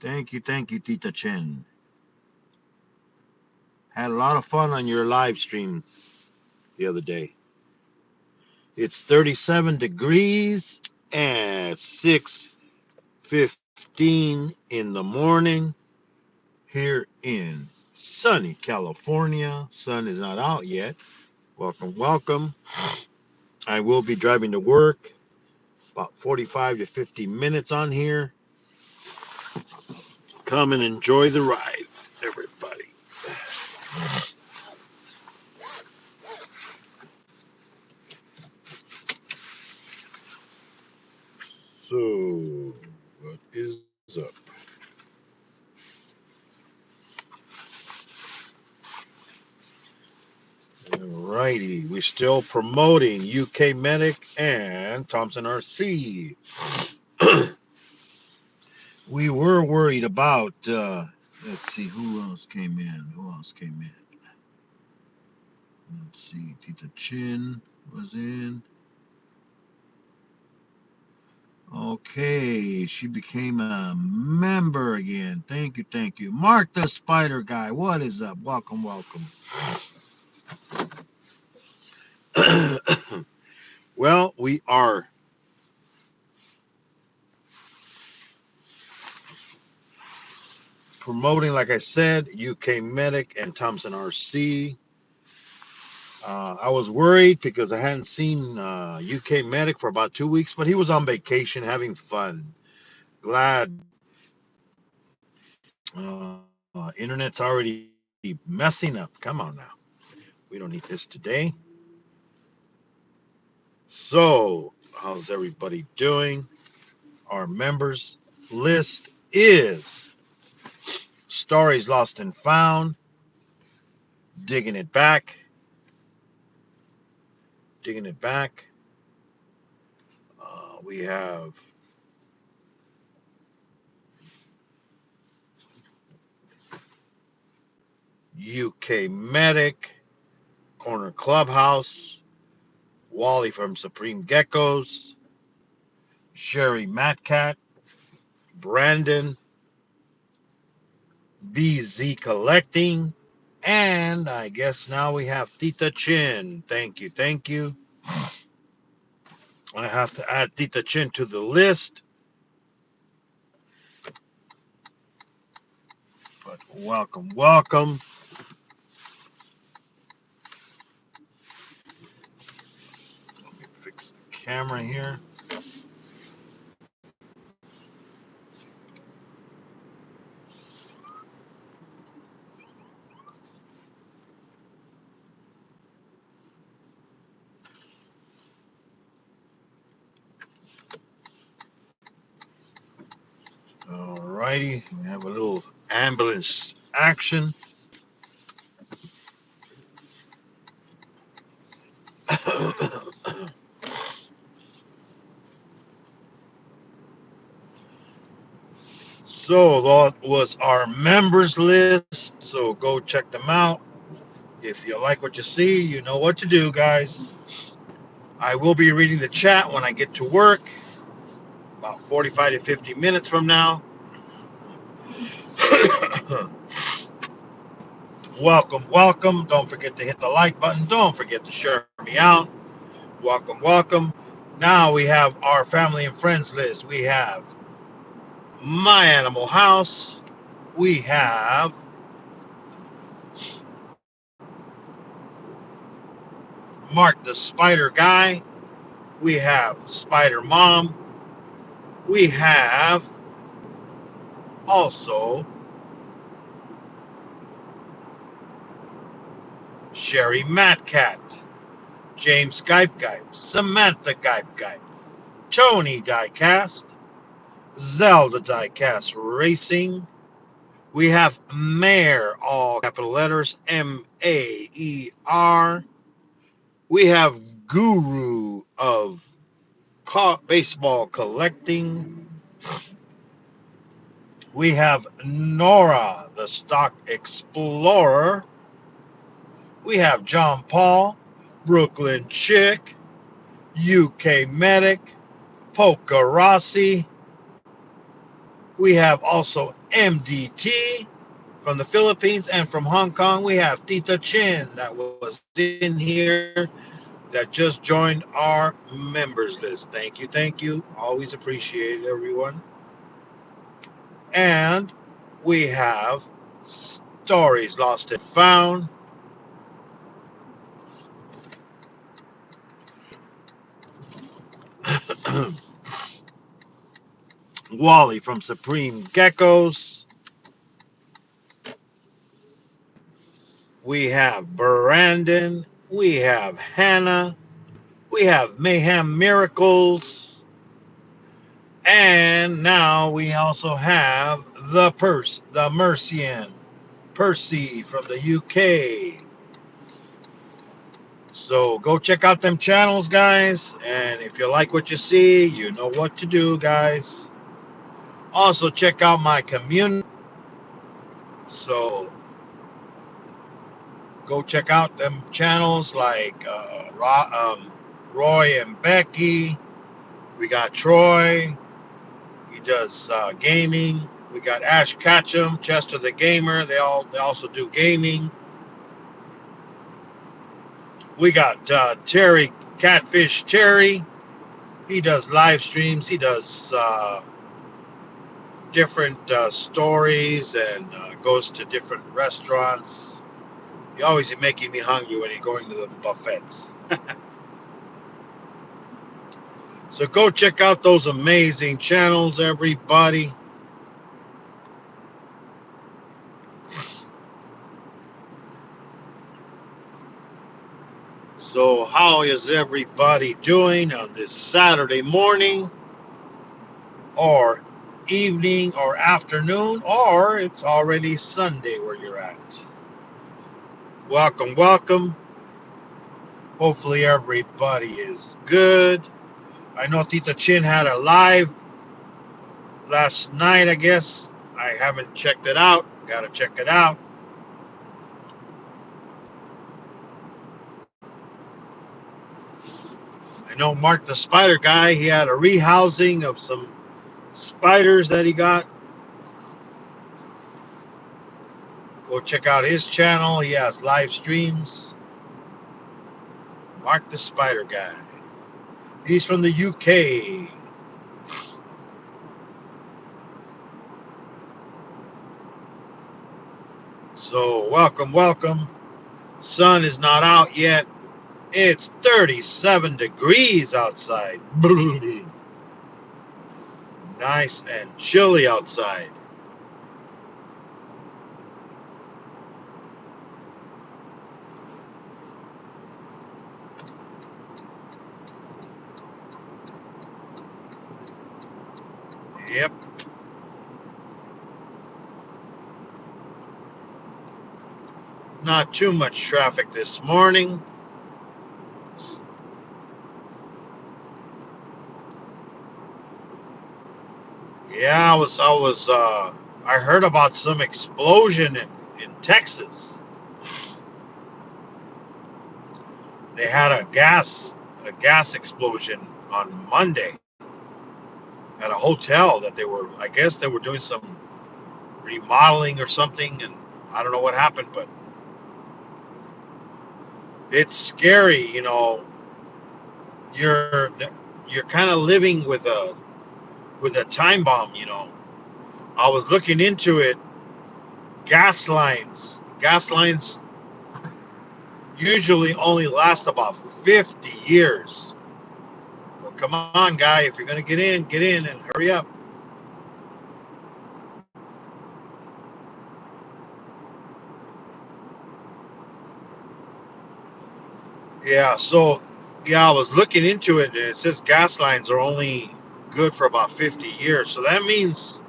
Thank you, Tita Chen. Had a lot of fun on your live stream the other day. It's 37 degrees at 6:15 in the morning here in sunny California. Sun is not out yet. Welcome, welcome. I will be driving to work about 45 to 50 minutes on here. Come and enjoy the ride, everybody. So, what is up? Alrighty, we're still promoting UK Medic and Thompson RC. We were worried about, let's see, who else came in? Let's see, Tita Chin was in. Okay, she became a member again. Thank you. Mark the Spider Guy, what is up? Welcome, welcome. Well, we are promoting, like I said, UK Medic and Thompson RC. I was worried because I hadn't seen UK Medic for about 2 weeks, but he was on vacation having fun. Glad internet's already messing up. Come on now. We don't need this today. So, how's everybody doing? Our members list is Stories Lost and Found, Digging It Back. We have UK Medic, Corner Clubhouse, Wally from Supreme Geckos, Sherry Matcat, Brandon, BZ Collecting, and I guess now we have Tita Chin. Thank you. I have to add Tita Chin to the list. But welcome. Let me fix the camera here. Alrighty, we have a little ambulance action. So that was our members list. So go check them out. If you like what you see, you know what to do, guys. I will be reading the chat when I get to work, about 45 to 50 minutes from now. Welcome. Don't forget to hit the like button. Don't forget to share me out. Welcome. Now we have our family and friends list. We have My Animal House. We have Mark the Spider Guy. We have Spider Mom. We have also Sherry Matcat, James Gype, Samantha Gype, Tony Diecast, Zelda Diecast Racing. We have Mayor, all capital letters, Maer. We have Guru of Baseball Collecting. We have Nora, the Stock Explorer. We have John Paul, Brooklyn Chick, UK Medic, Polka Rossi, We have also MDT from the Philippines, and from Hong Kong, we have Tita Chin that was in here that just joined our members list. Thank you. Always appreciate it, everyone. And we have Stories Lost and Found. Wally from Supreme Geckos. We have Brandon. We have Hannah. We have Mayhem Miracles. And now we also have the Mercian, Percy from the UK. So go check out them channels, guys. And if you like what you see, you know what to do, guys. Also check out my community. So go check out them channels like Roy and Becky. We got Troy. He does gaming. We got Ash Ketchum, Chester the Gamer. They also do gaming. We got Terry Catfish Terry. He does live streams. He does different stories and goes to different restaurants. He always making me hungry when he's going to the buffets. So go check out those amazing channels, everybody. So how is everybody doing on this Saturday morning or evening or afternoon, or it's already Sunday where you're at? Welcome. Hopefully everybody is good. I know Tita Chin had a live last night, I guess. I haven't checked it out. Gotta check it out. I know Mark the Spider Guy, he had a rehousing of some spiders that he got. Go check out his channel. He has live streams. Mark the Spider Guy. He's from the UK. So welcome. Sun is not out yet. It's 37 degrees outside. Nice and chilly outside. Yep. Not too much traffic this morning. Yeah, I heard about some explosion in Texas. They had a gas explosion on Monday at a hotel that I guess they were doing some remodeling or something, and I don't know what happened, but it's scary, you're you're kind of living with a time bomb. I was looking into it. Gas lines usually only last about 50 years. Well, come on, guy, if you're going to get in and hurry up. Yeah, I was looking into it, and it says gas lines are only good for about 50 years. So that means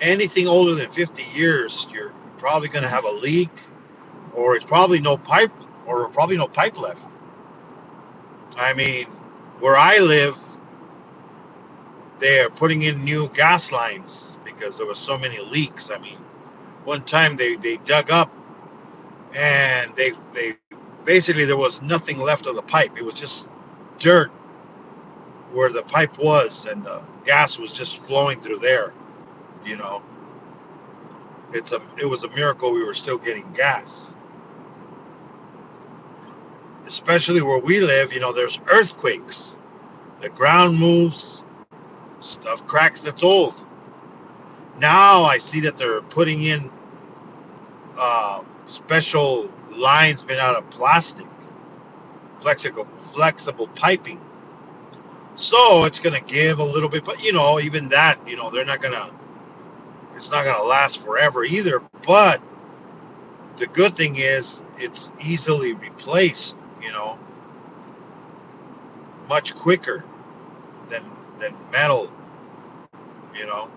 anything older than 50 years, you're probably going to have a leak, or it's probably no pipe, or probably no pipe left. I mean, where I live, they are putting in new gas lines because there were so many leaks. I mean, one time they dug up, and they basically there was nothing left of the pipe. It was just dirt where the pipe was, and the gas was just flowing through there. You know, it was a miracle we were still getting gas. Especially where we live, there's earthquakes. The ground moves, stuff cracks that's old. Now I see that they're putting in special lines made out of plastic, flexible piping. So it's gonna give a little bit, but even that, they're not gonna. It's not gonna last forever either. But the good thing is it's easily replaced. Much quicker than metal. You know.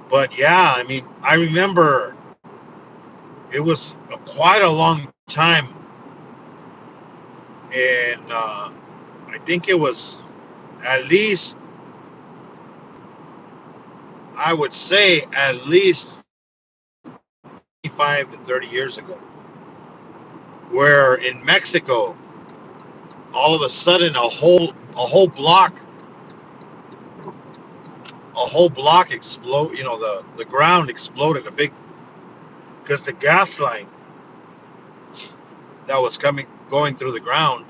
But yeah, I mean, I remember it was quite a long time, and I think it was at least, I would say, at least 25 to 30 years ago, where in Mexico, all of a sudden, a whole block explode. The ground exploded a big, because the gas line that was going through the ground,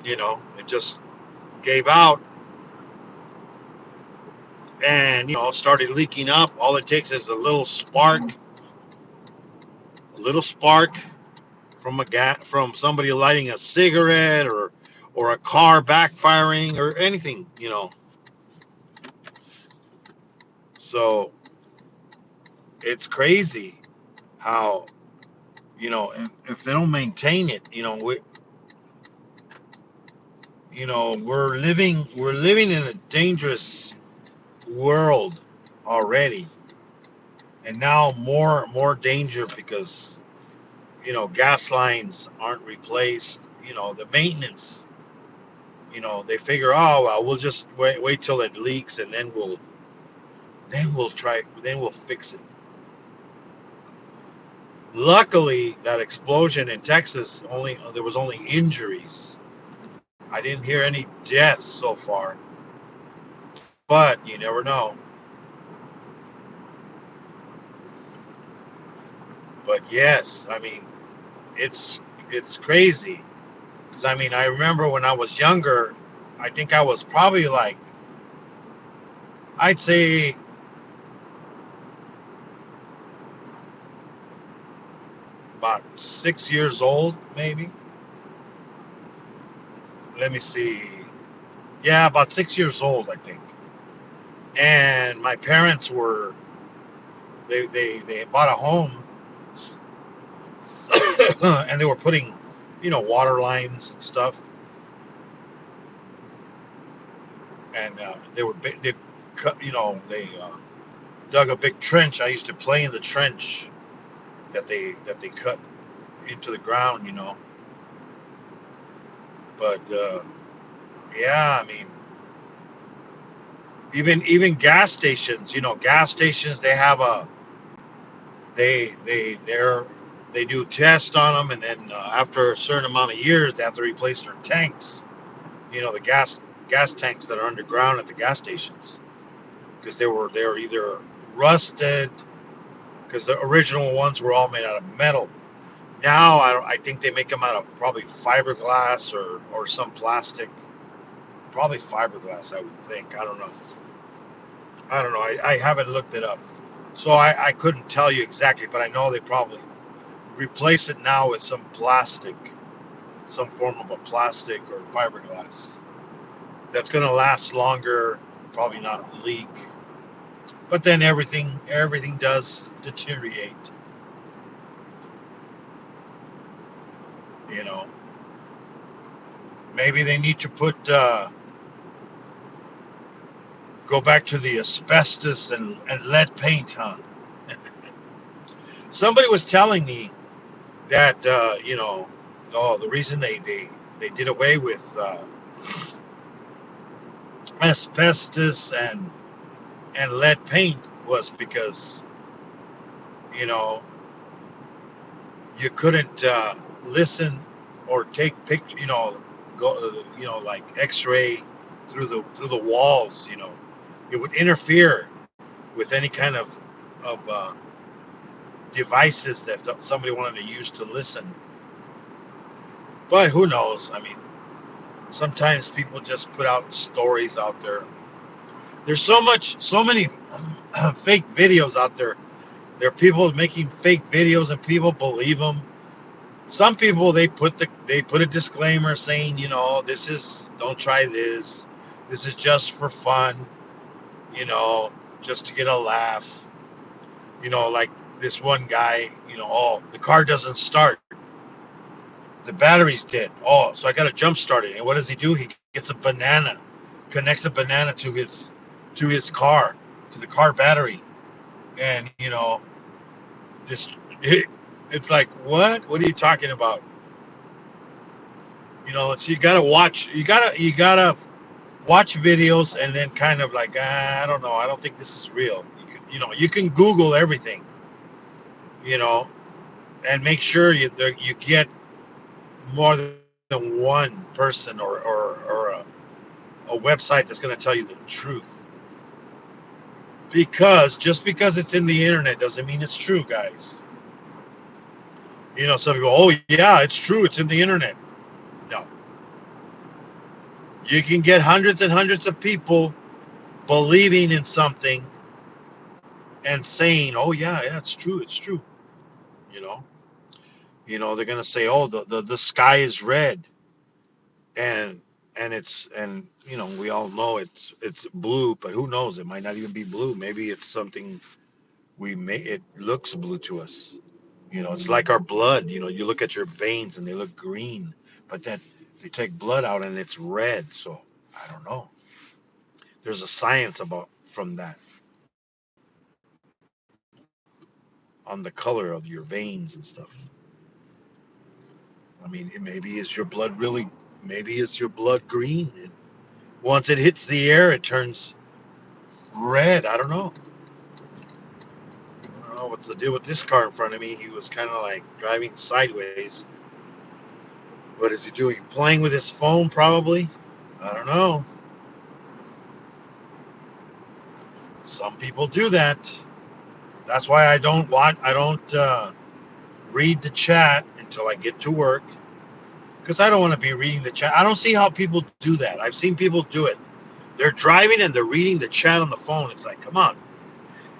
it just gave out, and started leaking up. All it takes is a little spark from somebody lighting a cigarette, or a car backfiring, or anything. So it's crazy how, if they don't maintain it, we're living in a dangerous world already, and now more danger, because gas lines aren't replaced. The maintenance. They figure, oh well, we'll just wait till it leaks, and then we'll fix it. Luckily, that explosion in Texas, there was only injuries. I didn't hear any deaths so far, but you never know. But yes, I mean, it's crazy, because I mean, I remember when I was younger, I think I was probably like, I'd say about 6 years old, maybe. Let me see. Yeah, about 6 years old, I think. And my parents they bought a home, and they were putting, water lines and stuff, and they cut, they dug a big trench. I used to play in the trench that they cut into the ground. But yeah, I mean, even gas stations, they have a they they they're they do tests on them, and then after a certain amount of years, they have to replace their tanks. The gas tanks that are underground at the gas stations, because they were either rusted, because the original ones were all made out of metal. Now I think they make them out of probably fiberglass, or some plastic. Probably fiberglass, I would think. I don't know. I haven't looked it up, so I couldn't tell you exactly, but I know they probably replace it now with some form of a plastic or fiberglass that's going to last longer, probably not leak. But then everything does deteriorate. You know, maybe they need to go back to the asbestos and lead paint, huh? Somebody was telling me that, oh, the reason they did away with asbestos and lead paint was because, you know you couldn't listen or take pictures, go, like X-ray through the walls. It would interfere with any kind of devices that somebody wanted to use to listen. But who knows? I mean, sometimes people just put out stories out there. There's so many fake videos out there. There are people making fake videos and people believe them. Some people they put a disclaimer saying, this is don't try this. This is just for fun, you know, just to get a laugh. Like this one guy, oh, the car doesn't start. The battery's dead. Oh, so I got to jump start it. And what does he do? He gets a banana, connects a banana to his car, to the car battery. And this it's like, what are you talking about? So you gotta watch videos and then kind of like, I don't know, I don't think this is real. You can Google everything, you know and make sure you get more than one person or a website that's going to tell you the truth. Because it's in the internet doesn't mean it's true, guys. Some people, oh yeah, it's true, it's in the internet. No. You can get hundreds and hundreds of people believing in something and saying, oh yeah, it's true, it's true. You know, they're gonna say, oh, the sky is red, and we all know it's blue, but who knows? It might not even be blue. Maybe it's something it looks blue to us. It's like our blood. You look at your veins and they look green, but then they take blood out and it's red. So I don't know. There's a science about from that on the color of your veins and stuff. I mean, maybe is your blood really? Maybe is your blood green? And once it hits the air, it turns red. I don't know. I don't know what's the deal with this car in front of me. He was kind of like driving sideways. What is he doing? Playing with his phone, probably. I don't know. Some people do that. That's why I don't read the chat until I get to work, because I don't want to be reading the chat. I don't see how people do that. I've seen people do it. They're driving and they're reading the chat on the phone. It's like, come on.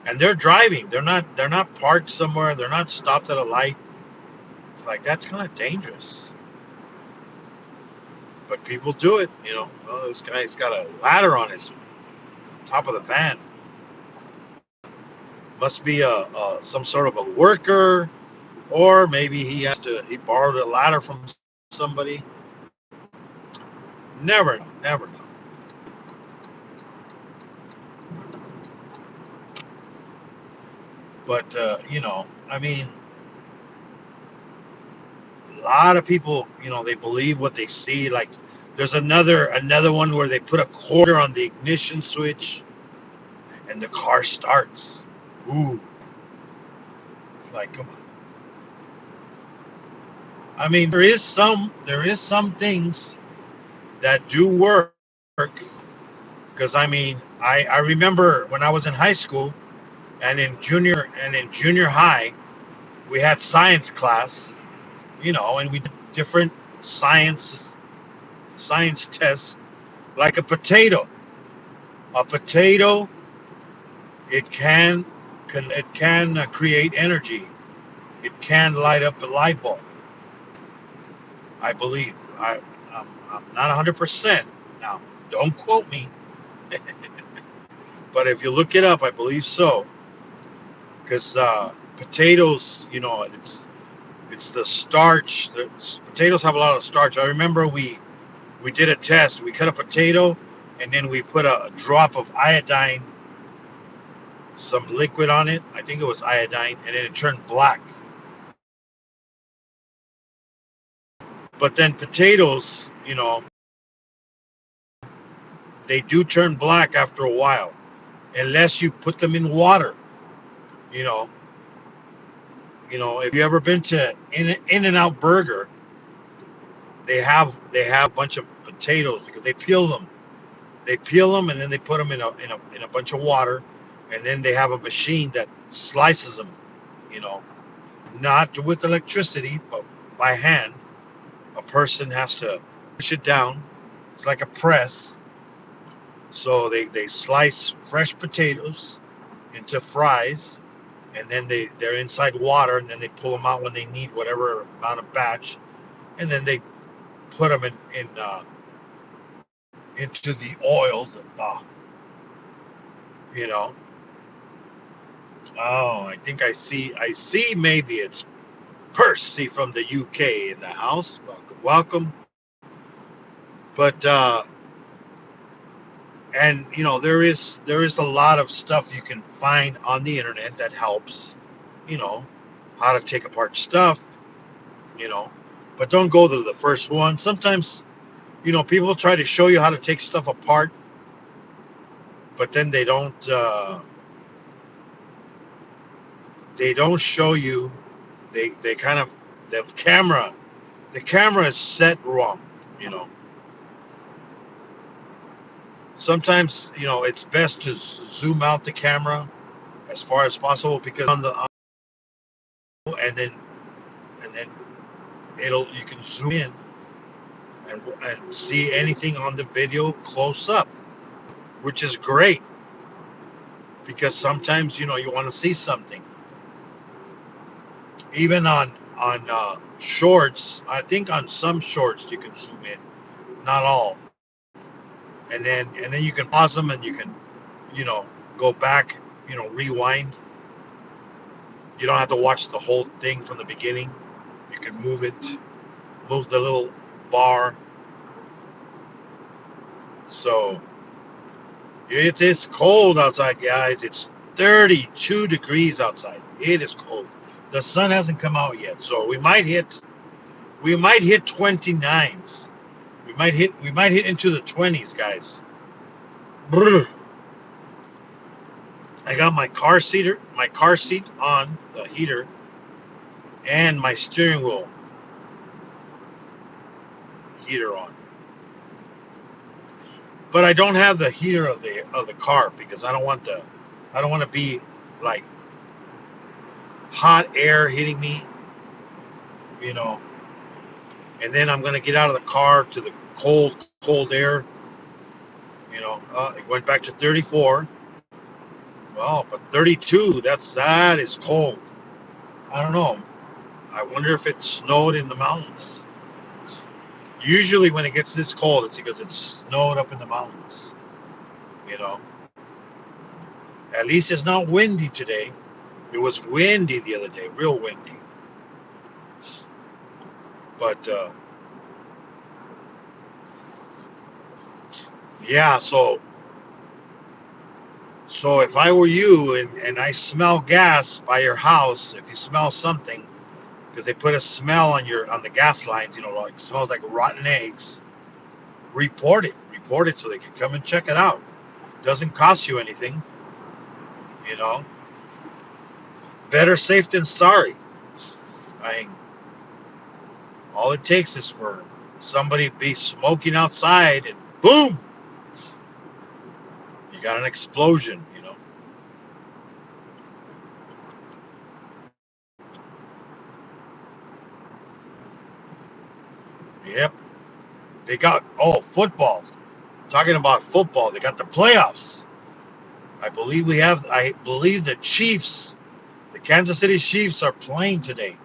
And they're driving. They're not parked somewhere. They're not stopped at a light. It's like, that's kind of dangerous. But people do it. Oh, this guy's got a ladder on his top of the van. Must be some sort of a worker, or maybe he borrowed a ladder from somebody. Never know. Never know. But I mean, a lot of people, they believe what they see. Like, there's another one where they put a quarter on the ignition switch, and the car starts. Ooh, it's like, come on. I mean, there is some things that do work. Because I mean, I remember when I was in high school and in junior high, we had science class, and we did different science tests, like a potato. A potato, it can create energy. It can light up a light bulb. I believe. I'm not 100% now. Don't quote me, but if you look it up, I believe so. Because potatoes, it's the starch. Potatoes have a lot of starch. I remember we did a test. We cut a potato, and then we put a drop of iodine, some liquid on it. I think it was iodine, and then it turned black. But then potatoes, they do turn black after a while, unless you put them in water. You know, if you ever been to In-N-Out Burger, they have a bunch of potatoes because they peel them. They peel them and then they put them in a bunch of water, and then they have a machine that slices them. You know, not with electricity, but by hand. A person has to push it down. It's like a press. So they slice fresh potatoes into fries, and then they're inside water, and then they pull them out when they need whatever amount of batch, and then they put them into the oil. You know. Oh, I think I see. Maybe it's Percy from the UK in the house. Welcome, welcome. But and there is a lot of stuff you can find on the internet that helps. You know how to take apart stuff. You know, but don't go to the first one. Sometimes people try to show you how to take stuff apart, but then they don't show you. They kind of the camera is set wrong. You know, sometimes it's best to zoom out the camera as far as possible, because and then and then it'll you can zoom in and see anything on the video close up, which is great, because sometimes you want to see something. Even on shorts, I think on some shorts you can zoom in, not all, and then you can pause them, and you can you know go back, rewind. You don't have to watch the whole thing from the beginning. You can move the little bar. So it is cold outside, guys. It's 32 degrees outside. It is cold. The sun hasn't come out yet, so we might hit 29s. We might hit into the 20s, guys. Brr. I got my car seat on the heater, and my steering wheel heater on. But I don't have the heater of the car, because I don't want to be like hot air hitting me, you know. And then I'm gonna get out of the car to the cold air. It went back to 34. Well, but 32, that is cold. I don't know. I wonder if it snowed in the mountains. Usually, when it gets this cold, it's because it snowed up in the mountains. You know. At least it's not windy today. It was windy the other day, real windy. But yeah, so if I were you, and I smell gas by your house, if you smell something, because they put a smell on the gas lines, like it smells like rotten eggs, report it so they can come and check it out. Doesn't cost you anything, you know. Better safe than sorry. I mean, all it takes is for somebody to be smoking outside, and boom, you got an explosion. Yep. They got football. Talking about football, they got the playoffs. I believe the Chiefs, the Kansas City Chiefs, are playing today.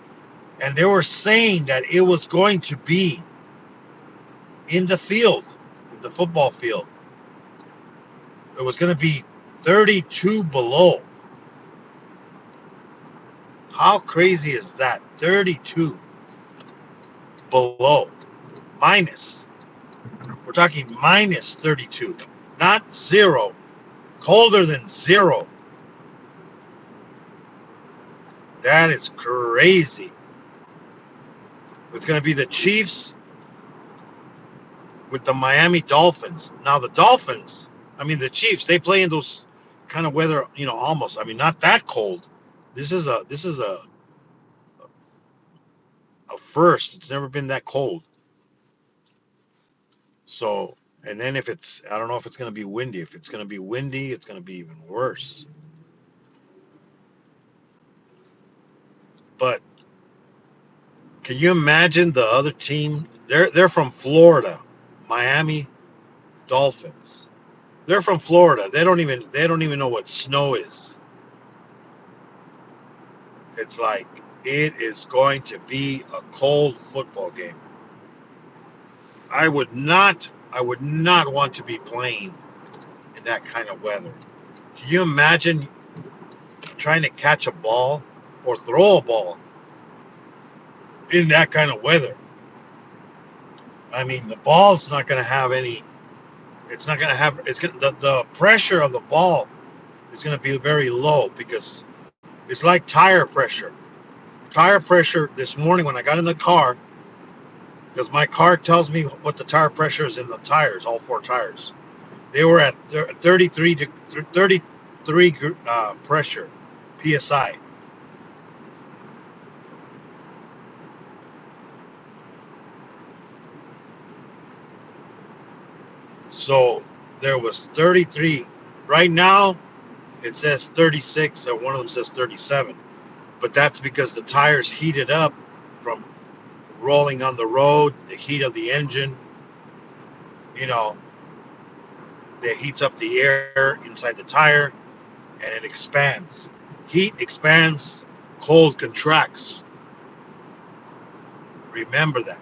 And they were saying that it was going to be in the field, in the football field. It was going to be 32 below. How crazy is that? 32 below. Minus. We're talking minus 32, not zero. Colder than zero. That is crazy. It's going to be the Chiefs with the Miami Dolphins. Now the Dolphins, the Chiefs, they play in those kind of weather, almost. Not that cold. This is a first. It's never been that cold. So And then if it's, I don't know if it's going to be windy. If it's going to be windy, it's going to be even worse. But can you imagine the other team? They're from Florida, Miami Dolphins. They're from Florida. They don't even know what snow is. It's like it is going to be a cold football game. I would not want to be playing in that kind of weather. Can you imagine trying to catch a ball or throw a ball in that kind of weather? I mean, the ball's not going to have any. It's not going to have. It's going the pressure of the ball is going to be very low because it's like tire pressure. Tire pressure this morning when I got in the car, because my car tells me what the tire pressure is in the tires, all four tires. They were at 33 pressure, psi. So there was 33. Right now it says 36, and one of them says 37. But that's because the tires heated up from rolling on the road, the heat of the engine, you know, that heats up the air inside the tire and it expands. Heat expands, cold contracts. Remember that.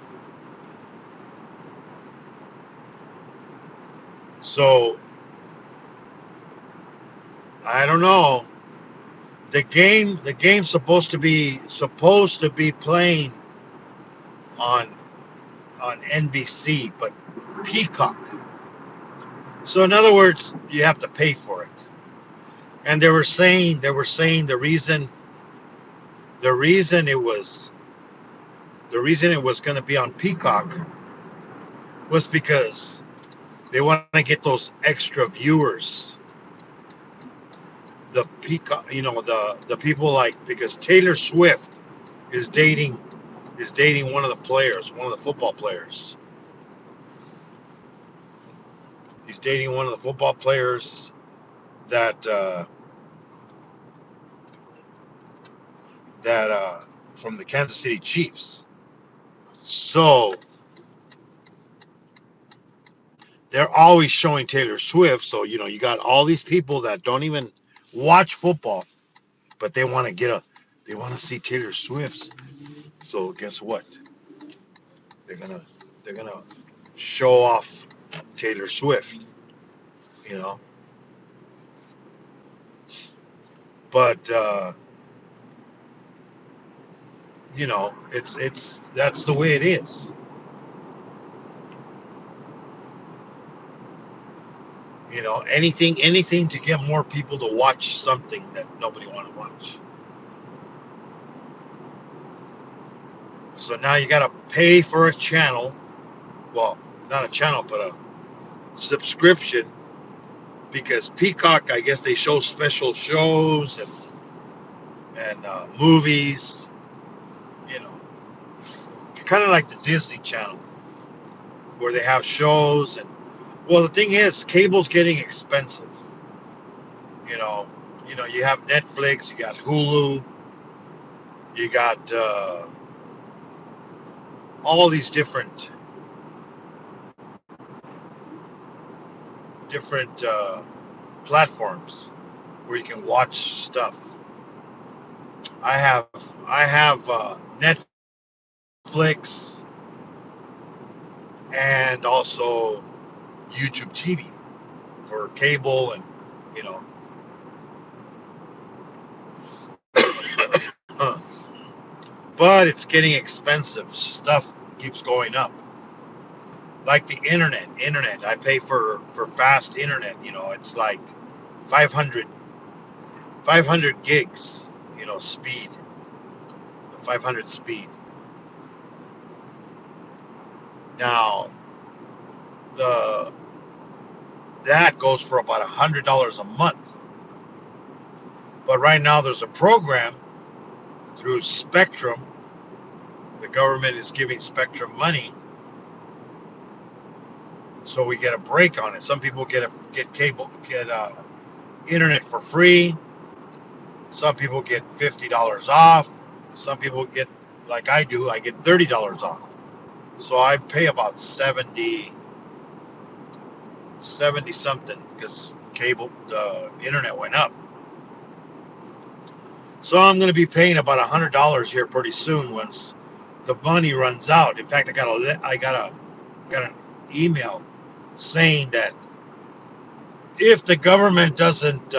So I don't know. The game's supposed to be playing on NBC, but Peacock. So in other words, you have to pay for it. And they were saying the reason it was going to be on Peacock was because they want to get those extra viewers. The Peacock, the people, like, because Taylor Swift is dating one of the players, one of the football players. He's dating one of the football players that from the Kansas City Chiefs. So they're always showing Taylor Swift. So you got all these people that don't even watch football, but they want to see Taylor Swift. So guess what? They're gonna they're gonna show off Taylor Swift. You know, but it's that's the way it is. Anything to get more people to watch something that nobody want to watch. So now you got to pay for a channel. Well, not a channel, but a subscription, because Peacock, I guess they show special shows and movies. You know, kind of like the Disney Channel, where they have shows. And well, the thing is, cable's getting expensive. You know, you have Netflix, you got Hulu, you got all these different platforms where you can watch stuff. I have I have Netflix and also YouTube TV for cable, and you know, but it's getting expensive. Stuff keeps going up. Like the internet. I pay for fast internet. It's like 500 500 gigs. Speed, 500 speed. Now the that goes for about $100 a month. But right now there's a program through Spectrum. The government is giving Spectrum money so we get a break on it. Some people get cable, get internet for free. Some people get $50 off. Some people get, like I do, I get $30 off. So I pay about 70 something because cable, the internet went up. So I'm going to be paying about $100 here pretty soon once the money runs out. In fact, I got an email saying that if the government doesn't,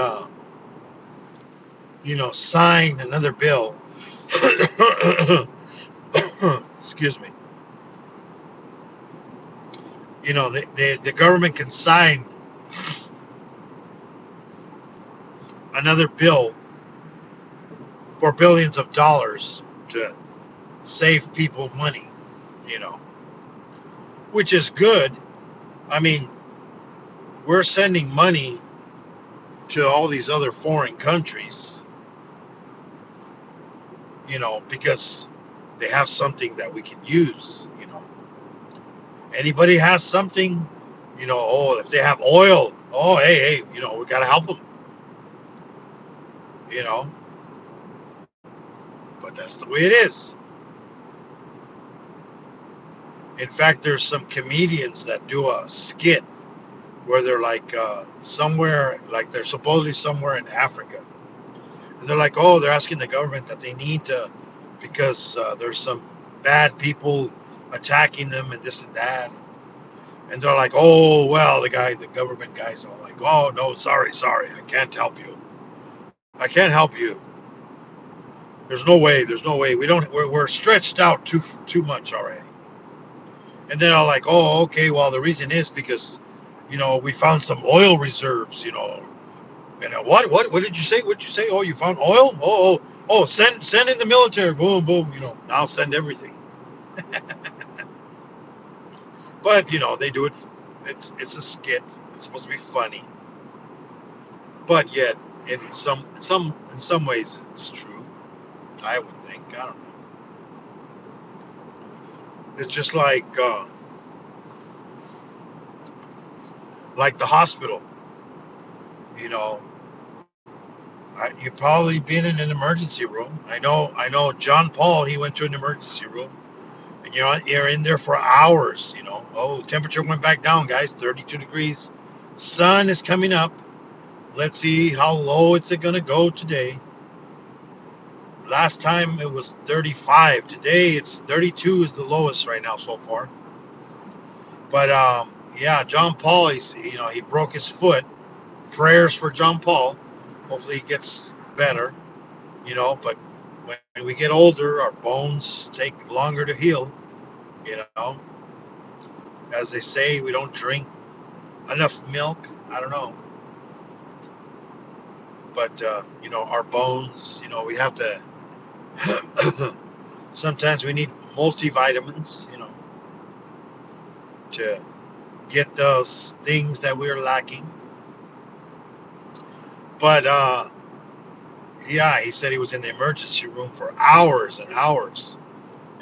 sign another bill, excuse me, the government can sign another bill for billions of dollars to save people money, you know, which is good. I mean, we're sending money to all these other foreign countries, because they have something that we can use. Anybody has something, oh, if they have oil, oh, hey, we got to help them, you know, but that's the way it is. In fact, there's some comedians that do a skit where they're like somewhere, like they're supposedly somewhere in Africa. And they're like, oh, they're asking the government that they need to, because there's some bad people attacking them and this and that. And they're like, oh, well, the government guy's all like, oh, no, sorry, I can't help you. I can't help you. There's no way. We're stretched out too much already. And then I'm like, oh, okay, well, the reason is because, we found some oil reserves. And what did you say? What did you say? Oh, you found oil? Oh, send in the military. Boom, boom. Now send everything. But they do it. It's a skit. It's supposed to be funny. But yet, in some ways, it's true. I would think. I don't know. It's just like the hospital. You know, you've probably been in an emergency room. I know. John Paul, he went to an emergency room, and you're in there for hours. Oh, temperature went back down, guys. 32 degrees. Sun is coming up. Let's see how low it's gonna go today. Last time it was 35. Today it's 32 is the lowest right now so far. But yeah, John Paul, he broke his foot. Prayers for John Paul. Hopefully he gets better. But when we get older, our bones take longer to heal. You know, as they say, we don't drink enough milk. I don't know, but our bones. We have to. Sometimes we need multivitamins. To get those things that we're lacking. But yeah, he said he was in the emergency room for hours and hours.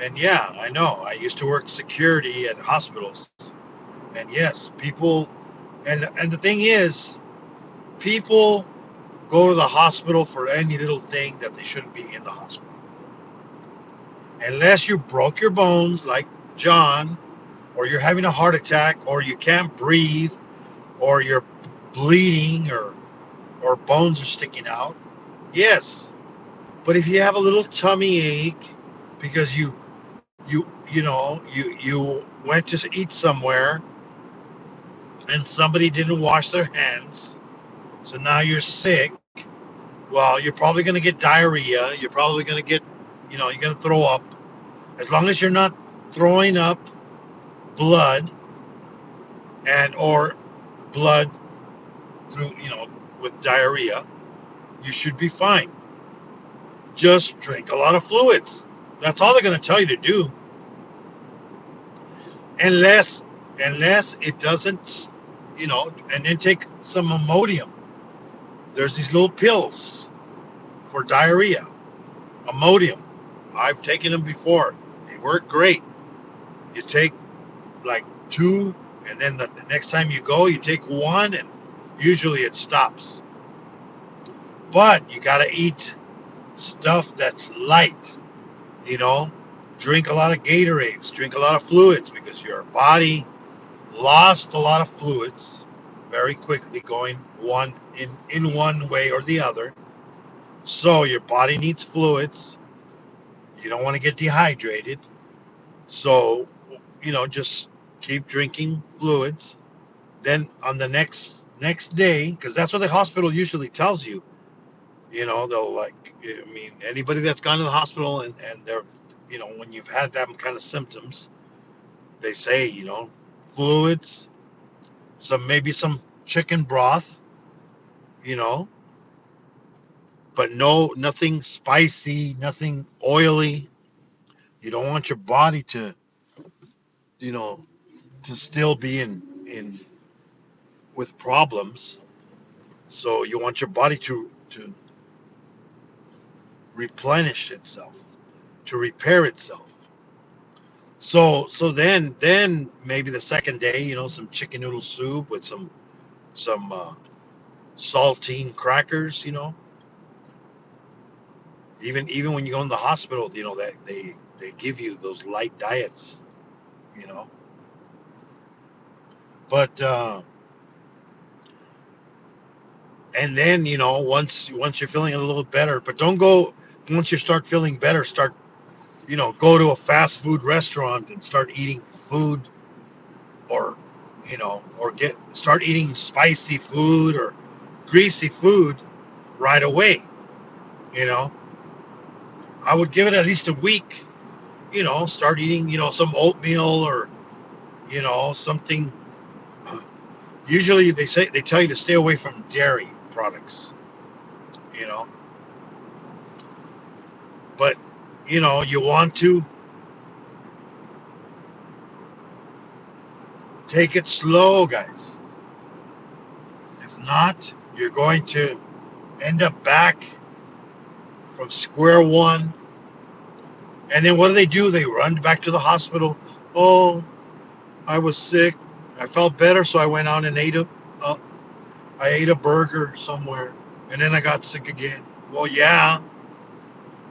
And yeah, I know. I used to work security at hospitals. And yes, people, and the thing is, people go to the hospital for any little thing that they shouldn't be in the hospital. Unless you broke your bones like John, or you're having a heart attack, or you can't breathe, or you're bleeding, or bones are sticking out. Yes. But if you have a little tummy ache because you went to eat somewhere and somebody didn't wash their hands, so now you're sick. Well, you're probably going to get diarrhea. You're probably going to get, you're going to throw up. As long as you're not throwing up blood or blood through, with diarrhea, you should be fine. Just drink a lot of fluids. That's all they're going to tell you to do. Unless it doesn't, and then take some Imodium. There's these little pills for diarrhea. Imodium. I've taken them before. They work great. You take like two And then the next time you go, you take one, and usually it stops. But you gotta eat stuff that's light. You know, drink a lot of Gatorades, drink a lot of fluids because your body lost a lot of fluids very quickly, going one in one way or the other. So your body needs fluids. You don't want to get dehydrated. So, just keep drinking fluids. Then on the next day, because that's what the hospital usually tells you. They'll like, I mean, anybody that's gone to the hospital and they're, when you've had that kind of symptoms, they say, fluids, maybe some chicken broth, you know, but nothing spicy, nothing oily. You don't want your body to, you know, to still be in with problems. So you want your body to replenish itself, to repair itself. So then maybe the second day, some chicken noodle soup with some saltine crackers. Even when you go in the hospital, that they give you those light diets. You know, but and then once you're feeling a little better, but don't go once you start feeling better. Start go to a fast food restaurant and start eating food, or or get start eating spicy food or greasy food right away. You know, I would give it at least a week. Start eating some oatmeal, or something. Usually they tell you to stay away from dairy products. You know, but you want to take it slow, guys. If not, you're going to end up back from square one. And then what do? They run back to the hospital. Oh, I was sick. I felt better, so I went out and uh, I ate a burger somewhere, and then I got sick again. Well, yeah,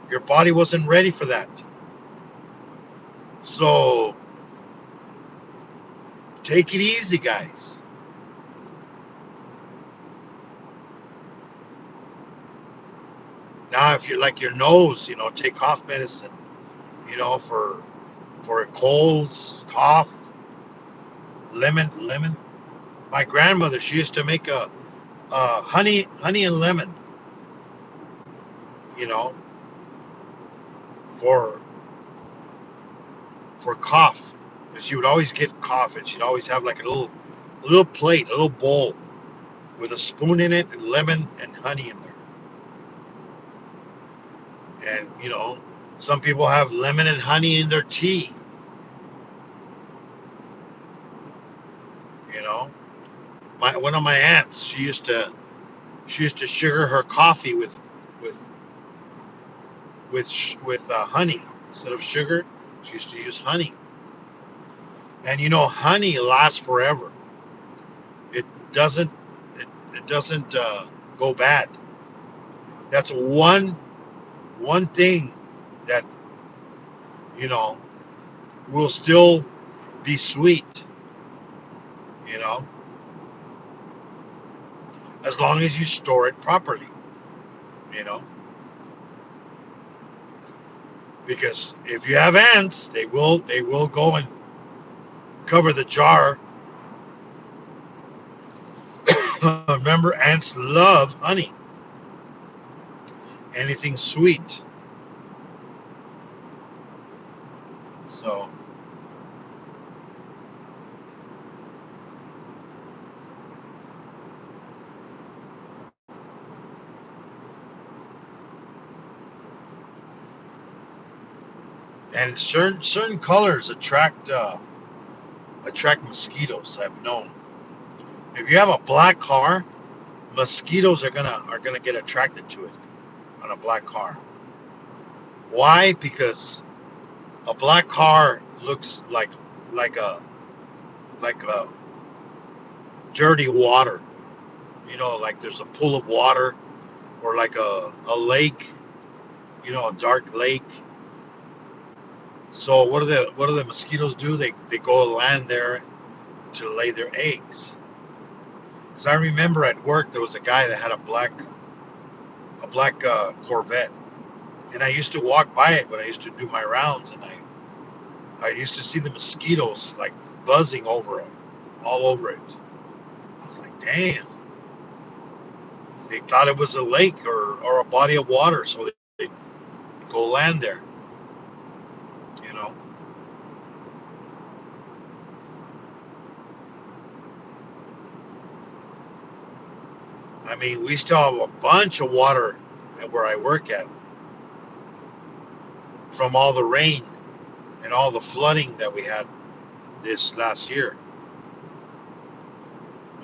your body wasn't ready for that. So take it easy, guys. Now, if you're like your nose, take cough medicine. For colds, cough, lemon. My grandmother, she used to make a honey and lemon. You know, for cough, because she would always get cough, and she'd always have like a little plate, a little bowl with a spoon in it, and lemon and honey in there. And some people have lemon and honey in their tea. You know, my one of my aunts, she used to sugar her coffee with with honey instead of sugar. She used to use honey, and honey lasts forever. It doesn't it doesn't go bad. That's one thing that you know will still be sweet. You know, as long as you store it properly. You know, because if you have ants, they will go and cover the jar. Remember, ants love honey, anything sweet. So, and certain colors attract mosquitoes. I've known. If you have a black car, mosquitoes are gonna get attracted to it on a black car. Why? Because a black car looks like a dirty water. Like there's a pool of water or like a lake, a dark lake. So what do the mosquitoes do? They go land there to lay their eggs. Because I remember at work there was a guy that had a black Corvette, and I used to walk by it when I used to do my rounds, and I used to see the mosquitoes like buzzing over it, all over it. I was like, damn, they thought it was a lake or a body of water, so they go land there. You know, I mean, we still have a bunch of water where I work at from all the rain and all the flooding that we had this last year.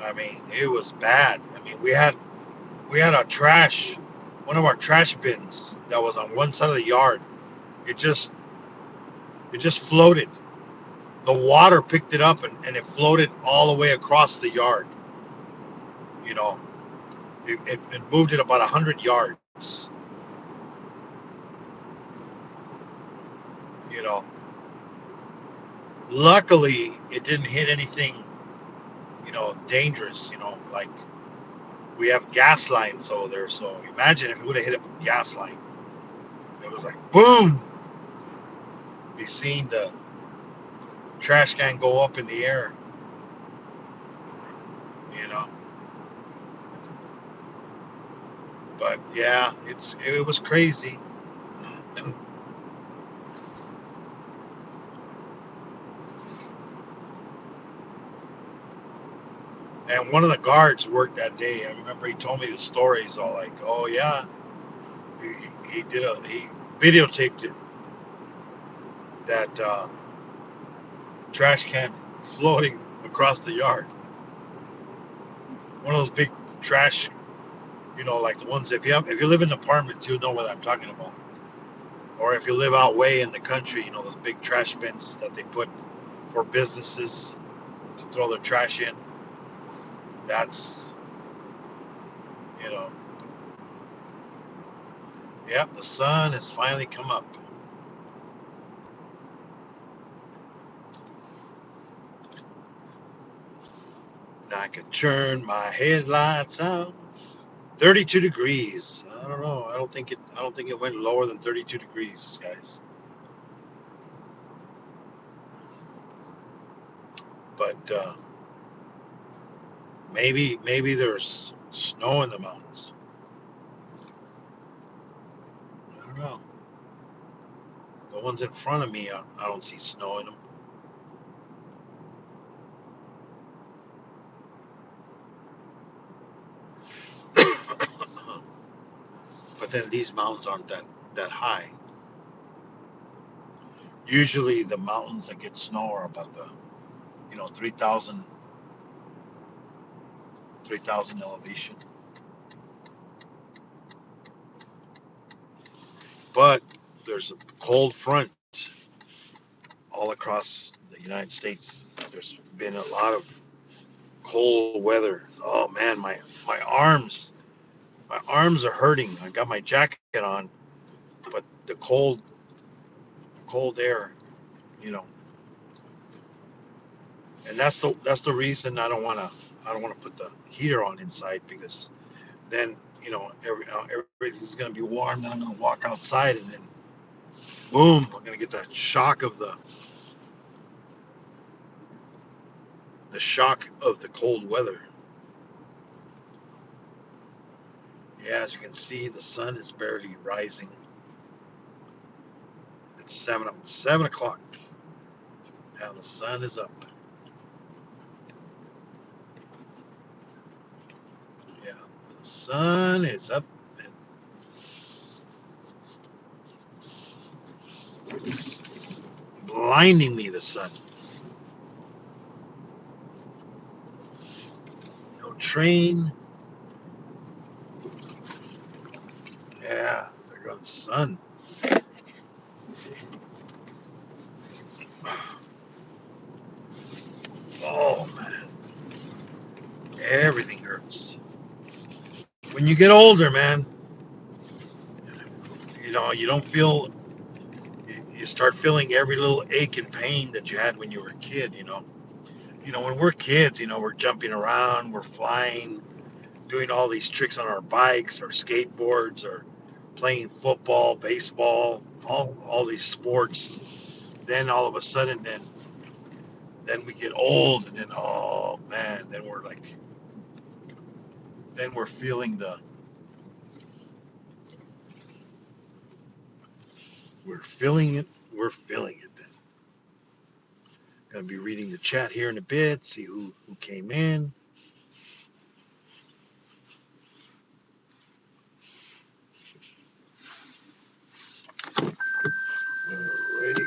I mean, it was bad. I mean, we had a trash, one of our trash bins that was on one side of the yard. It just it just floated. The water picked it up and it floated all the way across the yard. You know, it moved it about 100 yards. You know, luckily it didn't hit anything. Dangerous. Like we have gas lines over there. So imagine if it would have hit a gas line. It was like boom. Be seeing the trash can go up in the air. You know, but yeah, it was crazy. And one of the guards worked that day. I remember he told me the story. He's all like, "Oh yeah, he videotaped it, that trash can floating across the yard. One of those big trash, like the ones if you live in apartments, you know what I'm talking about. Or if you live out way in the country, those big trash bins that they put for businesses to throw their trash in. That's you know, yep, the sun has finally come up. Now I can turn my headlights out. 32 degrees. I don't know. I don't think it went lower than 32 degrees, guys. But maybe there's snow in the mountains. I don't know. The ones in front of me, I don't see snow in them. But then these mountains aren't that high. Usually the mountains that get snow are about the 3,000 elevation. But there's a cold front all across the United States. There's been a lot of cold weather. Oh man, my arms are hurting. I got my jacket on, but the cold air, you know, and that's the reason I don't want to put the heater on inside, because then everything's gonna be warm. Then I'm gonna walk outside and then boom, I'm gonna get that shock of the cold weather. Yeah, as you can see, the sun is barely rising. It's 7 o'clock. Now the sun is up. Yeah, the sun is up, and it's blinding me. The sun. No train. Yeah, there goes the sun. Oh man. Everything hurts. When you get older, man, you don't feel, you start feeling every little ache and pain that you had when you were a kid. When we're kids, we're jumping around, we're flying, doing all these tricks on our bikes or skateboards or playing football, baseball, all these sports. Then all of a sudden, then we get old, and then oh man, then we're feeling we're feeling it, we're feeling it. Then gonna be reading the chat here in a bit, see who came in. Alrighty.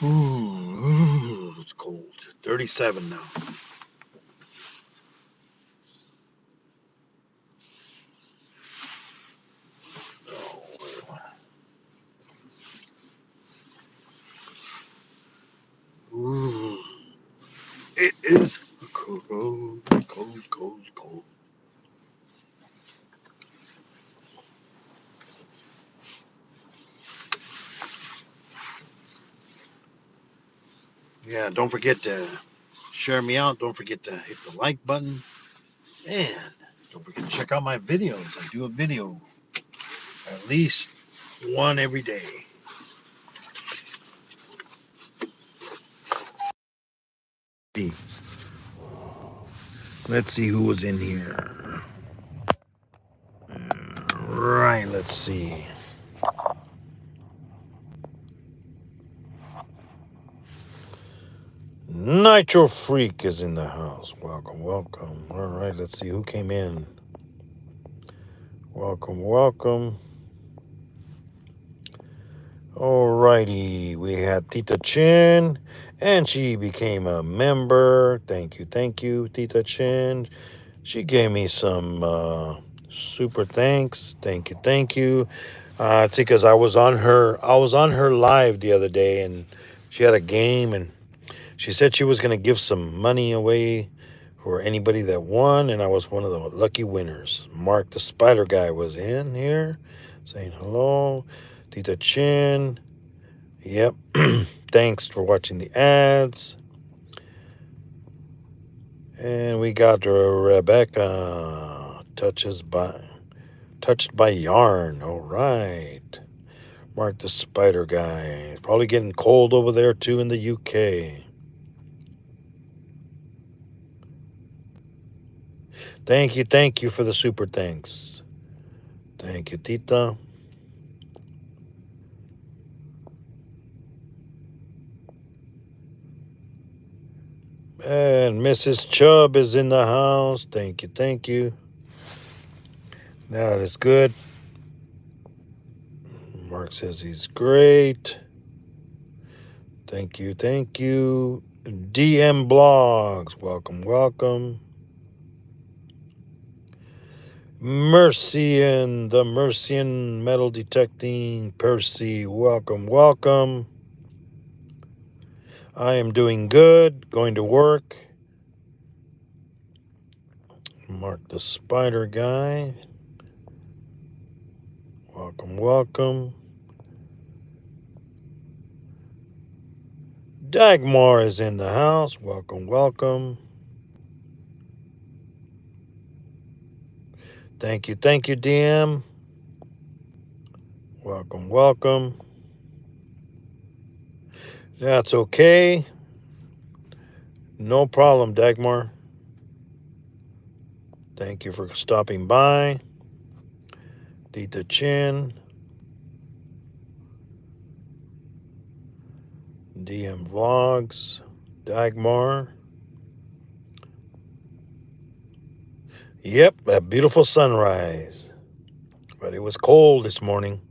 Ooh, it's cold. 37 now. Ooh, it is cold, cold, cold, cold. Yeah, don't forget to share me out. Don't forget to hit the like button. And don't forget to check out my videos. I do a video at least one every day. Let's see who was in here. Right, let's see. Nitro Freak is in the house. Welcome, welcome. All right, let's see who came in. Welcome, welcome. Alrighty, we had Tita Chin, and she became a member. Thank you, Tita Chin. She gave me some super thanks. Thank you. It's because I was on her live the other day, and she had a game, and she said she was gonna give some money away for anybody that won, and I was one of the lucky winners. Mark the Spider Guy was in here, saying hello. Tita Chin. Yep. Thanks for watching the ads. And we got Rebecca touched by yarn. All right. Mark the Spider Guy. It's probably getting cold over there too in the UK. Thank you for the super thanks. Thank you, Tita. And Mrs. Chubb is in the house. Thank you. That is good. Mark says he's great. Thank you. DM Blogs, welcome. Mercian, the Mercian metal detecting Percy, welcome. I am doing good, going to work. Mark the Spider Guy, welcome. Dagmar is in the house, welcome. Thank you, DM. Welcome. That's okay. No problem, Dagmar. Thank you for stopping by. Tita Chin. DM Vlogs. Dagmar. Yep, a beautiful sunrise. But it was cold this morning.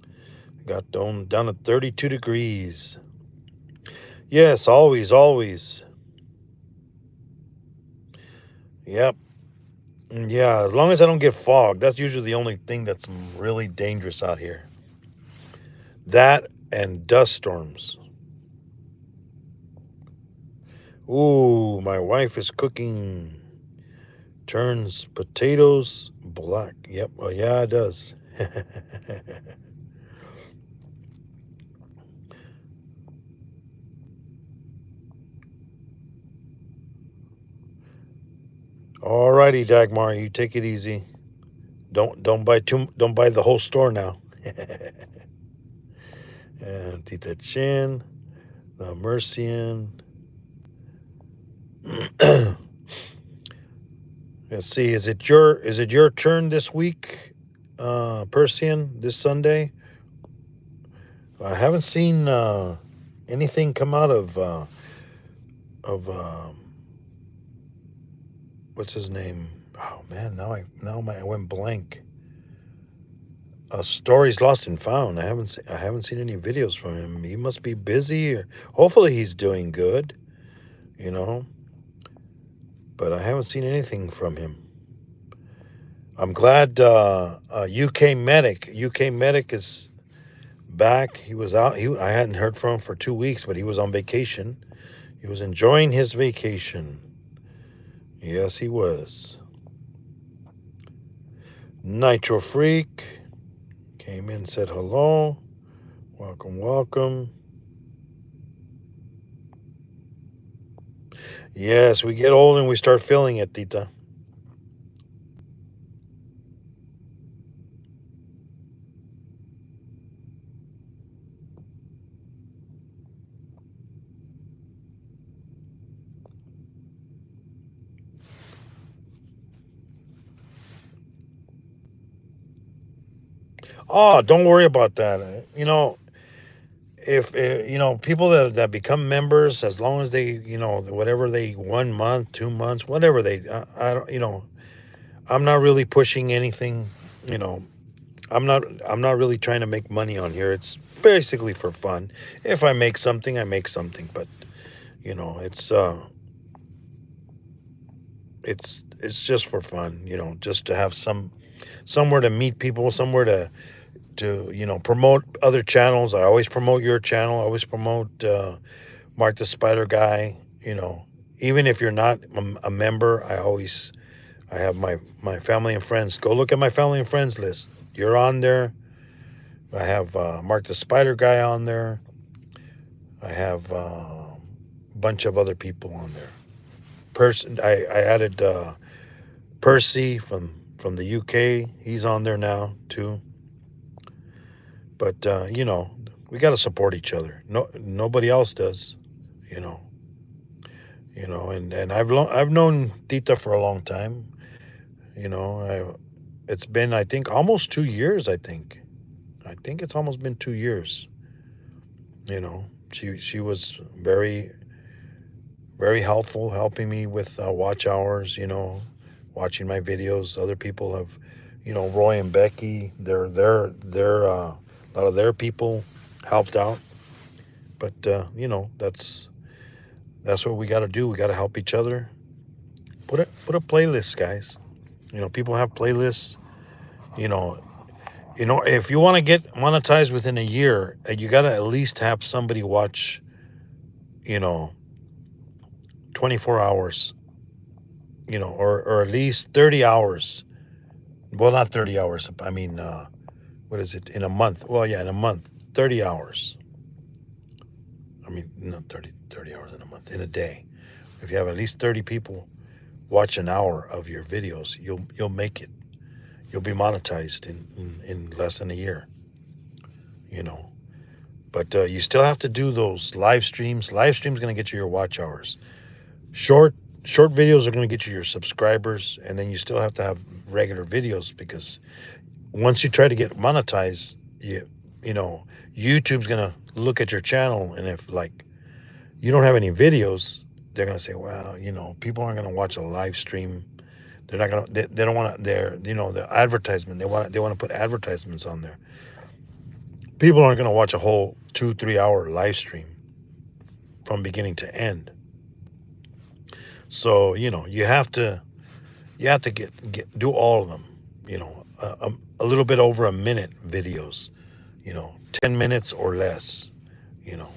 Got down at 32 degrees. Yes, always. Yep. Yeah, as long as I don't get fog, that's usually the only thing that's really dangerous out here. That and dust storms. Ooh, my wife is cooking. Turns potatoes black. Yep. Oh, yeah, it does. Alrighty, Dagmar, you take it easy. Don't buy too. Don't buy the whole store now. And Tita Chin, the Mercian. Let's see. Is it your turn this week, Persian? This Sunday? I haven't seen anything come out of what's his name? Oh man, I went blank. Stories lost and found. I haven't seen any videos from him. He must be busy, or hopefully he's doing good. You know, but I haven't seen anything from him. I'm glad UK Medic is back. He was out. I hadn't heard from him for 2 weeks, but he was on vacation. He was enjoying his vacation. Yes, he was. Nitro Freak came in, said hello. Welcome, welcome. Yes, we get old and we start feeling it, Tita. Oh, don't worry about that. If people that become members, as long as they, whatever they 1 month, 2 months, whatever they, I don't, I'm not really pushing anything. You know, I'm not really trying to make money on here. It's basically for fun. If I make something, I make something. But it's just for fun. Just to have somewhere to meet people, somewhere to promote other channels. I always promote your channel. I always promote Mark the Spider Guy. You know, even if you're not a member, I have my family and friends. Go look at my family and friends list. You're on there. I have Mark the Spider Guy on there. I have a bunch of other people on there. I added Percy from the UK. He's on there now too. But we got to support each other. No, nobody else does. You know, and I've known Tita for a long time. You know, it's been, I think, almost 2 years. I think it's almost been 2 years. She was very helpful, helping me with watch hours. Watching my videos. Other people have, Roy and Becky. They're a lot of their people helped out. But that's what we got to do. We got to help each other. Put a playlist, guys. People have playlists. You know, if you want to get monetized within a year, you got to at least have somebody watch. You know, 24 hours. Or at least 30 hours. Well, not 30 hours. I mean, what is it in a month? Well, yeah, in a month, 30 hours. I mean, not 30 hours in a month, in a day. If you have at least 30 people watch an hour of your videos, you'll make it. You'll be monetized in less than a year. You know, but you still have to do those live streams. Live streams going to get you your watch hours. Short short videos are going to get you your subscribers, and then you still have to have regular videos because once you try to get monetized, you know YouTube's going to look at your channel, and if like you don't have any videos, they're going to say, well, people aren't going to watch a live stream. They're not going to. They don't want to. They're the advertisement. They want to put advertisements on there. People aren't going to watch a whole 2 3 hour live stream from beginning to end. So you have to You have to do all of them. You know, a little bit over a minute videos. 10 minutes or less. You know,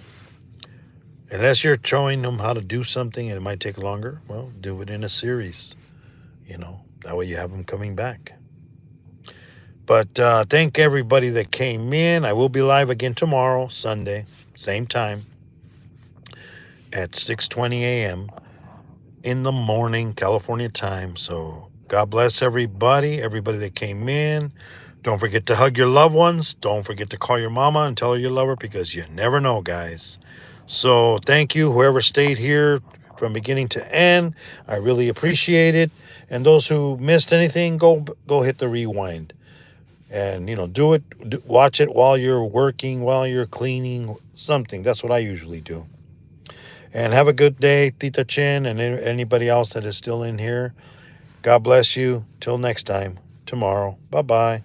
unless you're showing them how to do something and it might take longer. Well, do it in a series. That way you have them coming back. But thank everybody that came in. I will be live again tomorrow, Sunday, same time at 6:20 a.m. in the morning, California time. So God bless everybody that came in. Don't forget to hug your loved ones. Don't forget to call your mama and tell her you love her because you never know, guys. So thank you, whoever stayed here from beginning to end. I really appreciate it. And those who missed anything, go hit the rewind. And watch it while you're working, while you're cleaning, something. That's what I usually do. And have a good day, Tita Chin, and anybody else that is still in here. God bless you. Till next time, tomorrow. Bye bye.